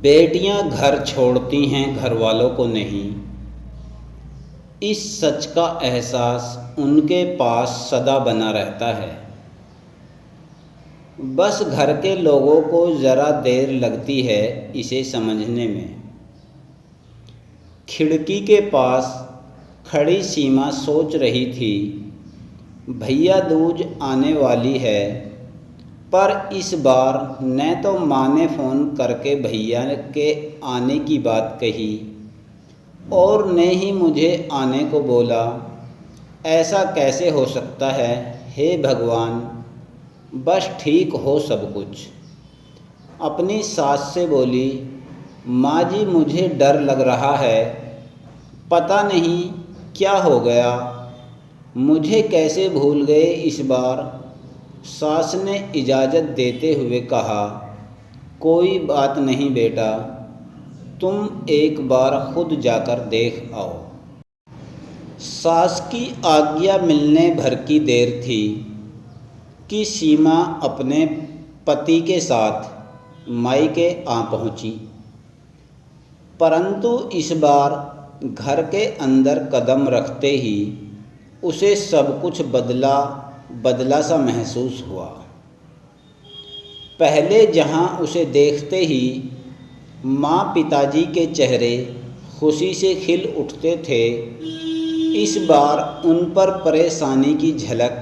बेटियां घर छोड़ती हैं घर वालों को नहीं, इस सच का एहसास उनके पास सदा बना रहता है। बस घर के लोगों को ज़रा देर लगती है इसे समझने में। खिड़की के पास खड़ी सीमा सोच रही थी, भैया दूज आने वाली है, पर इस बार न तो माँ ने फ़ोन करके भैया के आने की बात कही और न ही मुझे आने को बोला। ऐसा कैसे हो सकता है, हे भगवान, बस ठीक हो सब कुछ। अपनी सास से बोली, माँ जी मुझे डर लग रहा है, पता नहीं क्या हो गया, मुझे कैसे भूल गए इस बार। सास ने इजाज़त देते हुए कहा, कोई बात नहीं बेटा, तुम एक बार खुद जाकर देख आओ। सास की आज्ञा मिलने भर की देर थी कि सीमा अपने पति के साथ मायके आ पहुंची, परंतु इस बार घर के अंदर कदम रखते ही उसे सब कुछ बदला बदला सा महसूस हुआ। पहले जहां उसे देखते ही माँ पिताजी के चेहरे खुशी से खिल उठते थे, इस बार उन पर परेशानी की झलक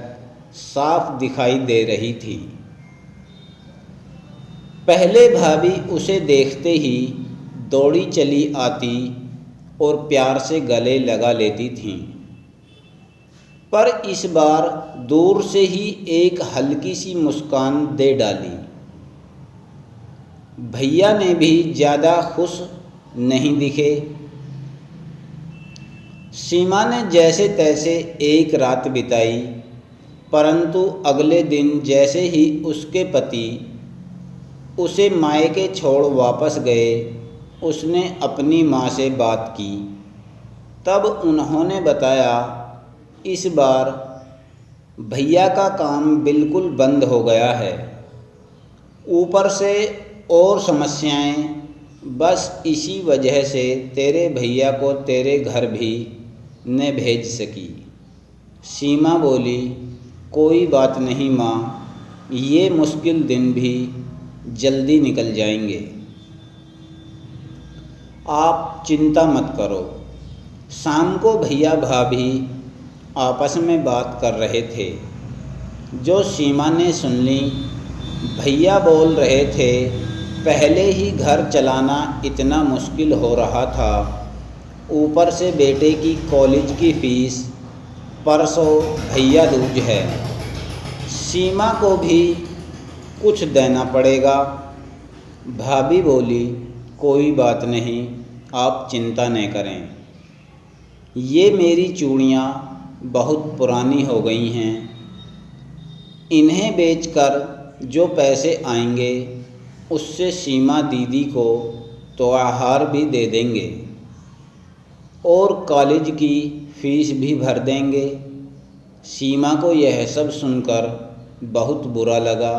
साफ दिखाई दे रही थी। पहले भाभी उसे देखते ही दौड़ी चली आती और प्यार से गले लगा लेती थीं, पर इस बार दूर से ही एक हल्की सी मुस्कान दे डाली। भैया ने भी ज़्यादा खुश नहीं दिखे। सीमा ने जैसे तैसे एक रात बिताई, परंतु अगले दिन जैसे ही उसके पति उसे मायके छोड़ वापस गए, उसने अपनी माँ से बात की। तब उन्होंने बताया, इस बार भैया का काम बिल्कुल बंद हो गया है, ऊपर से और समस्याएं, बस इसी वजह से तेरे भैया को तेरे घर भी न भेज सकी। सीमा बोली, कोई बात नहीं माँ, ये मुश्किल दिन भी जल्दी निकल जाएंगे, आप चिंता मत करो। शाम को भैया भाभी आपस में बात कर रहे थे, जो सीमा ने सुन ली। भैया बोल रहे थे, पहले ही घर चलाना इतना मुश्किल हो रहा था, ऊपर से बेटे की कॉलेज की फ़ीस, परसों भैया दूज है, सीमा को भी कुछ देना पड़ेगा। भाभी बोली, कोई बात नहीं, आप चिंता न करें, ये मेरी चूड़ियाँ बहुत पुरानी हो गई हैं, इन्हें बेचकर जो पैसे आएंगे उससे सीमा दीदी को त्योहार भी दे देंगे और कॉलेज की फ़ीस भी भर देंगे। सीमा को यह सब सुनकर बहुत बुरा लगा।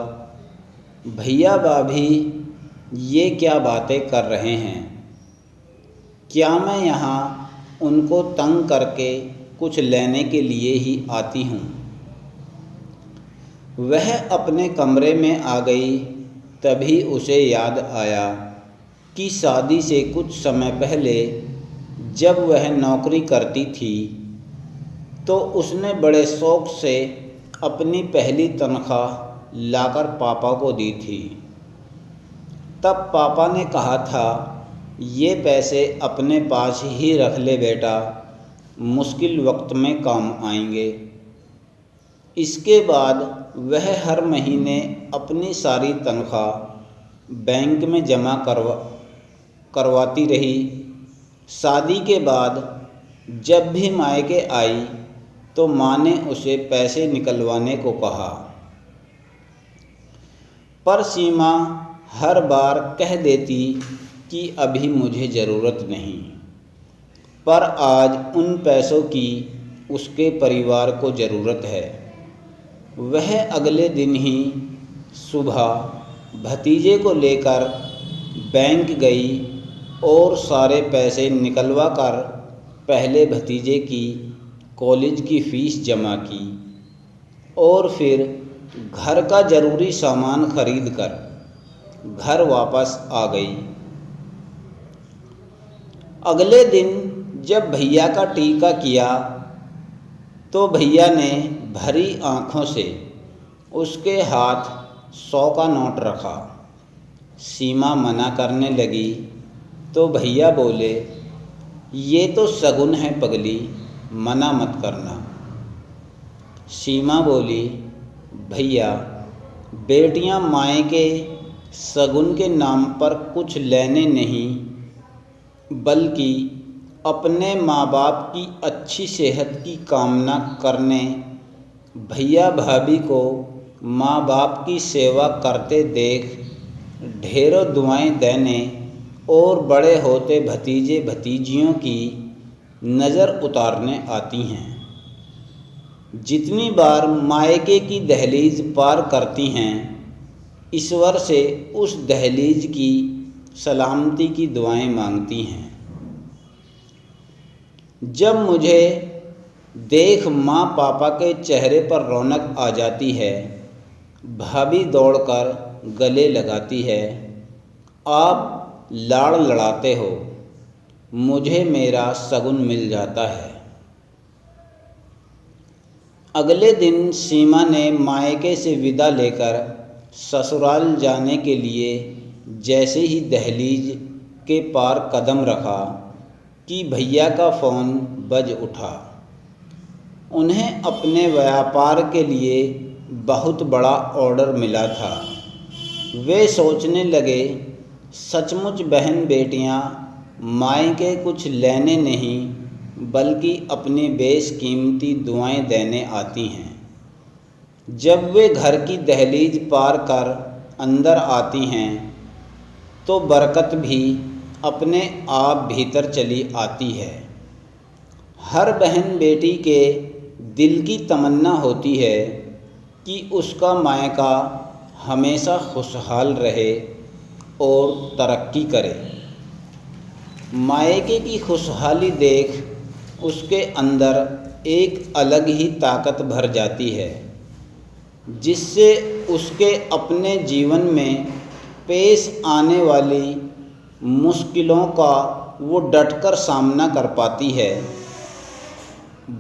भैया भाभी ये क्या बातें कर रहे हैं, क्या मैं यहाँ उनको तंग करके कुछ लेने के लिए ही आती हूँ। वह अपने कमरे में आ गई, तभी उसे याद आया कि शादी से कुछ समय पहले जब वह नौकरी करती थी तो उसने बड़े शौक़ से अपनी पहली तनख्वाह लाकर पापा को दी थी। तब पापा ने कहा था, ये पैसे अपने पास ही रख ले बेटा, मुश्किल वक्त में काम आएंगे। इसके बाद वह हर महीने अपनी सारी तनख्वाह बैंक में जमा करवाती रही। शादी के बाद जब भी मायके आई तो माँ ने उसे पैसे निकलवाने को कहा, पर सीमा हर बार कह देती कि अभी मुझे ज़रूरत नहीं। पर आज उन पैसों की उसके परिवार को ज़रूरत है। वह अगले दिन ही सुबह भतीजे को लेकर बैंक गई और सारे पैसे निकलवा कर पहले भतीजे की कॉलेज की फ़ीस जमा की और फिर घर का ज़रूरी सामान खरीद कर घर वापस आ गई। अगले दिन जब भैया का टीका किया तो भैया ने भरी आँखों से उसके हाथ 100 का नोट रखा। सीमा मना करने लगी तो भैया बोले, ये तो शगुन है पगली, मना मत करना। सीमा बोली, भैया बेटियां मायके शगुन के नाम पर कुछ लेने नहीं बल्कि अपने माँ बाप की अच्छी सेहत की कामना करने, भैया भाभी को माँ बाप की सेवा करते देख ढेरों दुआएं देने और बड़े होते भतीजे भतीजियों की नज़र उतारने आती हैं। जितनी बार मायके की दहलीज पार करती हैं, ईश्वर से उस दहलीज की सलामती की दुआएं मांगती हैं। जब मुझे देख माँ पापा के चेहरे पर रौनक आ जाती है, भाभी दौड़कर गले लगाती है, आप लाड़ लड़ाते हो, मुझे मेरा शगुन मिल जाता है। अगले दिन सीमा ने मायके से विदा लेकर ससुराल जाने के लिए जैसे ही दहलीज के पार कदम रखा कि भैया का फ़ोन बज उठा। उन्हें अपने व्यापार के लिए बहुत बड़ा ऑर्डर मिला था। वे सोचने लगे, सचमुच बहन बेटियां मायके कुछ लेने नहीं बल्कि अपनी बेशकीमती दुआएं देने आती हैं। जब वे घर की दहलीज पार कर अंदर आती हैं तो बरकत भी अपने आप भीतर चली आती है। हर बहन बेटी के दिल की तमन्ना होती है कि उसका मायका हमेशा खुशहाल रहे और तरक्की करे। मायके की खुशहाली देख उसके अंदर एक अलग ही ताकत भर जाती है, जिससे उसके अपने जीवन में पेश आने वाली मुश्किलों का वो डटकर सामना कर पाती है।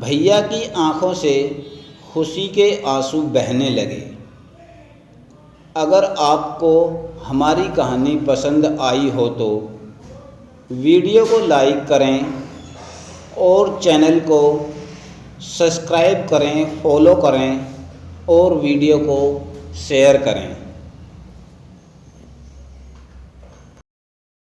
भैया की आंखों से खुशी के आंसू बहने लगे। अगर आपको हमारी कहानी पसंद आई हो तो वीडियो को लाइक करें और चैनल को सब्सक्राइब करें, फॉलो करें और वीडियो को शेयर करें।